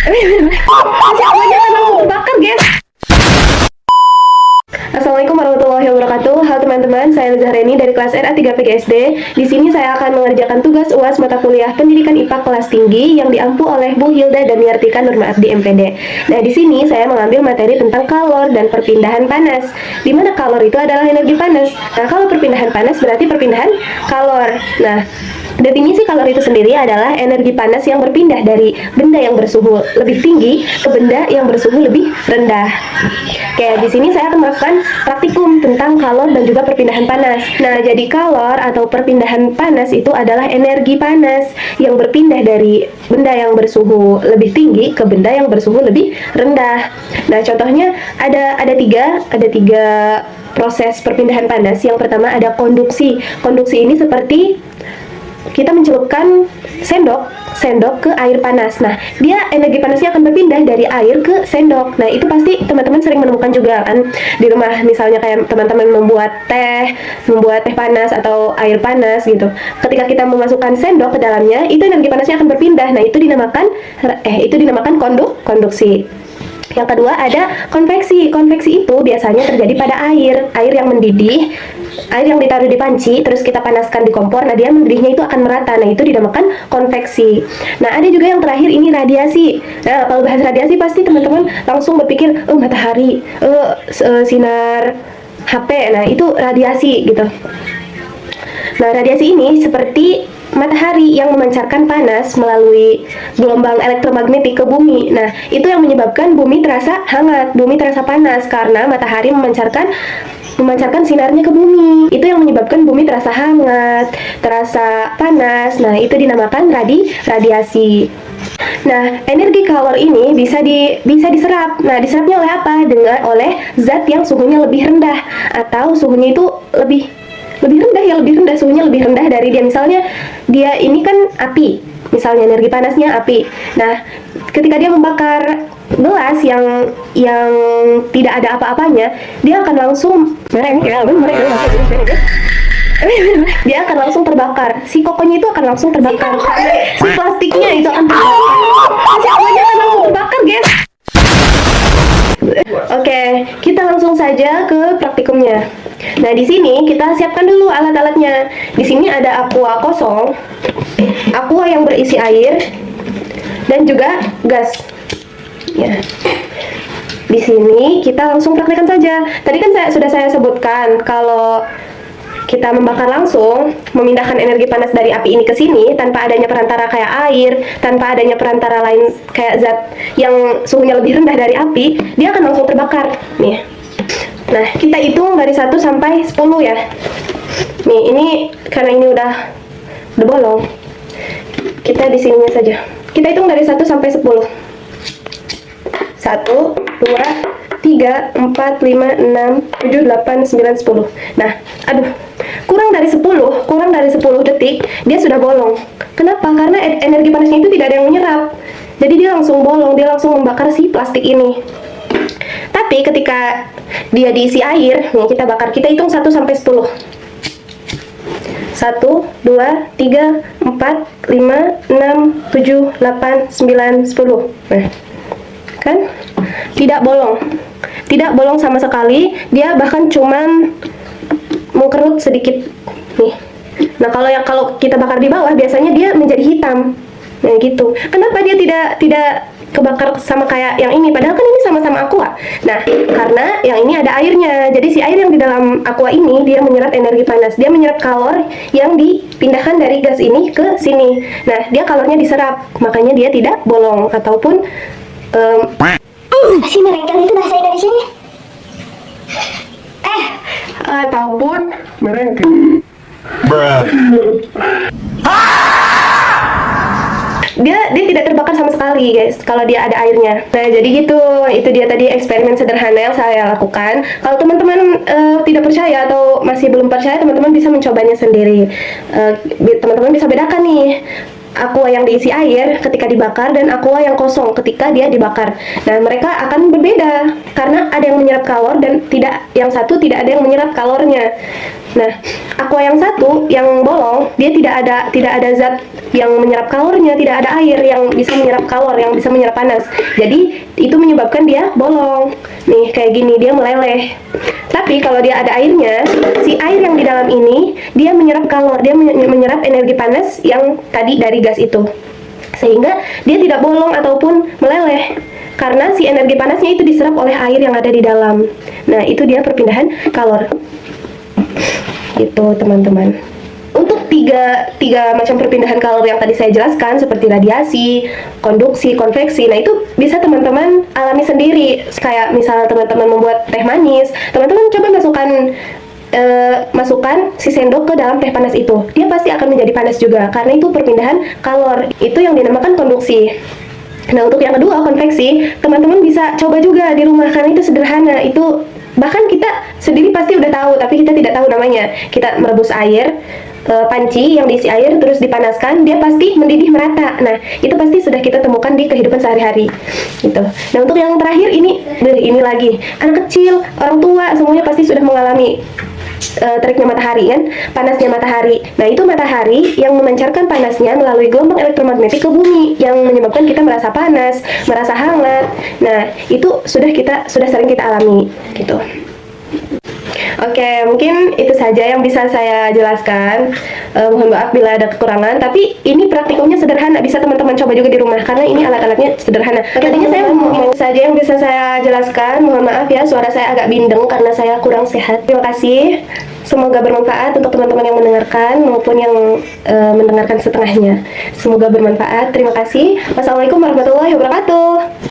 Masih awalnya kan langsung terbakar, guys. Assalamualaikum warahmatullahi wabarakatuh. Halo teman-teman, saya Liza Reni dari kelas RA 3 PGSD. Di sini saya akan mengerjakan tugas UAS mata kuliah Pendidikan IPA kelas tinggi yang diampu oleh Bu Hilda dan Yartika Nurma Abdi MPD. Nah, di sini saya mengambil materi tentang kalor dan perpindahan panas. Di mana kalor itu adalah energi panas. Nah, kalau perpindahan panas berarti perpindahan kalor. Nah, definisi kalor itu sendiri adalah energi panas yang berpindah dari benda yang bersuhu lebih tinggi ke benda yang bersuhu lebih rendah. Oke, di sini saya akan melakukan praktikum tentang kalor dan juga perpindahan panas. Nah, jadi kalor atau perpindahan panas itu adalah energi panas yang berpindah dari benda yang bersuhu lebih tinggi ke benda yang bersuhu lebih rendah. Nah, contohnya ada tiga proses perpindahan panas. Yang pertama ada konduksi. Konduksi ini seperti kita mencelupkan sendok ke air panas. Nah, dia energi panasnya akan berpindah dari air ke sendok. Nah, itu pasti teman-teman sering menemukan juga kan di rumah, misalnya kayak teman-teman membuat teh panas atau air panas gitu. Ketika kita memasukkan sendok ke dalamnya, itu energi panasnya akan berpindah. Nah, itu dinamakan konduksi. Yang kedua ada konveksi. Konveksi itu biasanya terjadi pada air yang mendidih, air yang ditaruh di panci, terus kita panaskan di kompor. Nah, dia mendidihnya itu akan merata. Nah, itu dinamakan konveksi. Nah, ada juga yang terakhir ini radiasi. Nah, kalau bahas radiasi pasti teman-teman langsung berpikir, matahari, sinar HP. Nah, itu radiasi gitu. Nah, radiasi ini seperti matahari yang memancarkan panas melalui gelombang elektromagnetik ke bumi. Nah, itu yang menyebabkan bumi terasa hangat, bumi terasa panas karena matahari memancarkan sinarnya ke bumi. Itu yang menyebabkan bumi terasa hangat, terasa panas. Nah, itu dinamakan radiasi. Nah, energi kalor ini bisa diserap. Nah, diserapnya oleh apa? Oleh zat yang suhunya lebih rendah atau suhunya itu lebih rendah, suhunya lebih rendah dari dia. Misalnya dia ini kan api, misalnya energi panasnya api. Nah, ketika dia membakar gelas yang tidak ada apa-apanya, dia akan langsung dia akan langsung terbakar. Si kokonya itu akan langsung terbakar. Si plastiknya itu akan terbakar. Si awalnya akan langsung terbakar, guys. Oke, kita langsung saja ke praktikumnya. Nah, di sini kita siapkan dulu alat-alatnya. Di sini ada aqua kosong, aqua yang berisi air, dan juga gas. Ya. Di sini kita langsung praktekkan saja. Tadi kan sudah saya sebutkan kalau kita membakar langsung, memindahkan energi panas dari api ini ke sini tanpa adanya perantara kayak air, tanpa adanya perantara lain kayak zat yang suhunya lebih rendah dari api, dia akan langsung terbakar. Nih. Nah, kita hitung dari 1 sampai 10 ya. Nih, ini karena ini udah bolong. Kita di sininya saja. Kita hitung dari 1 sampai 10. 1, 2, 3, 4, 5, 6, 7, 8, 9, 10. Nah, kurang dari 10 detik dia sudah bolong. Kenapa? Karena energi panasnya itu tidak ada yang menyerap. Jadi dia langsung bolong, dia langsung membakar si plastik ini. Tapi ketika dia diisi air, nih kita bakar, kita hitung 1 sampai 10. 1, 2, 3, 4, 5, 6, 7, 8, 9, 10. Nah, kan tidak bolong sama sekali, dia bahkan cuman mengkerut sedikit nih. Nah, kalau kita bakar di bawah biasanya dia menjadi hitam. Nah, gitu. Kenapa dia tidak kebakar sama kayak yang ini, padahal kan ini sama-sama aqua. Nah, karena yang ini ada airnya. Jadi si air yang di dalam aqua ini dia menyerap energi panas, dia menyerap kalor yang dipindahkan dari gas ini ke sini. Nah, dia kalornya diserap, makanya dia tidak bolong ataupun si merengkel itu bahasa Indonesianya? ataupun merengkel. Dia tidak terbakar sama sekali, guys, kalau dia ada airnya. Nah, jadi gitu. Itu dia tadi eksperimen sederhana yang saya lakukan. Kalau teman-teman tidak percaya atau masih belum percaya, teman-teman bisa mencobanya sendiri. Teman-teman bisa bedakan nih aqua yang diisi air ketika dibakar dan aqua yang kosong ketika dia dibakar. Nah, mereka akan berbeda karena ada yang menyerap kalor dan yang satu tidak ada yang menyerap kalornya. Nah, aqua yang satu yang bolong, dia tidak ada zat yang menyerap kalornya, tidak ada air yang bisa menyerap kalor, yang bisa menyerap panas. Jadi itu menyebabkan dia bolong. Nih kayak gini, dia meleleh. Tapi kalau dia ada airnya, si air yang di dalam ini dia menyerap kalor, dia menyerap energi panas yang tadi dari gas itu, sehingga dia tidak bolong ataupun meleleh karena si energi panasnya itu diserap oleh air yang ada di dalam. Nah, itu dia perpindahan kalor. Gitu teman-teman. Untuk tiga macam perpindahan kalor yang tadi saya jelaskan, seperti radiasi, konduksi, konveksi, nah itu bisa teman-teman alami sendiri. Kayak misal teman-teman membuat teh manis, teman-teman coba masukkan si sendok ke dalam teh panas itu, dia pasti akan menjadi panas juga karena itu perpindahan kalor. Itu yang dinamakan konduksi. Nah, untuk yang kedua, konveksi, teman-teman bisa coba juga di rumah karena itu sederhana. Itu bahkan kita sendiri pasti udah tahu, tapi kita tidak tahu namanya. Kita merebus air, panci yang diisi air terus dipanaskan, dia pasti mendidih merata. Nah, itu pasti sudah kita temukan di kehidupan sehari-hari gitu. Nah, untuk yang terakhir ini lagi anak kecil, orang tua, semuanya pasti sudah mengalami teriknya matahari kan, panasnya matahari. Nah, itu matahari yang memancarkan panasnya melalui gelombang elektromagnetik ke bumi yang menyebabkan kita merasa panas, merasa hangat. Nah, itu sudah sering kita alami gitu. Oke, mungkin itu saja yang bisa saya jelaskan. Mohon maaf bila ada kekurangan, tapi ini praktikumnya sederhana, bisa teman-teman coba juga di rumah karena ini alat-alatnya sederhana. Oke, intinya saya mau saja yang bisa saya jelaskan. Mohon maaf ya, suara saya agak bindeng karena saya kurang sehat. Terima kasih. Semoga bermanfaat untuk teman-teman yang mendengarkan maupun yang mendengarkan setengahnya. Semoga bermanfaat. Terima kasih. Wassalamualaikum warahmatullahi wabarakatuh.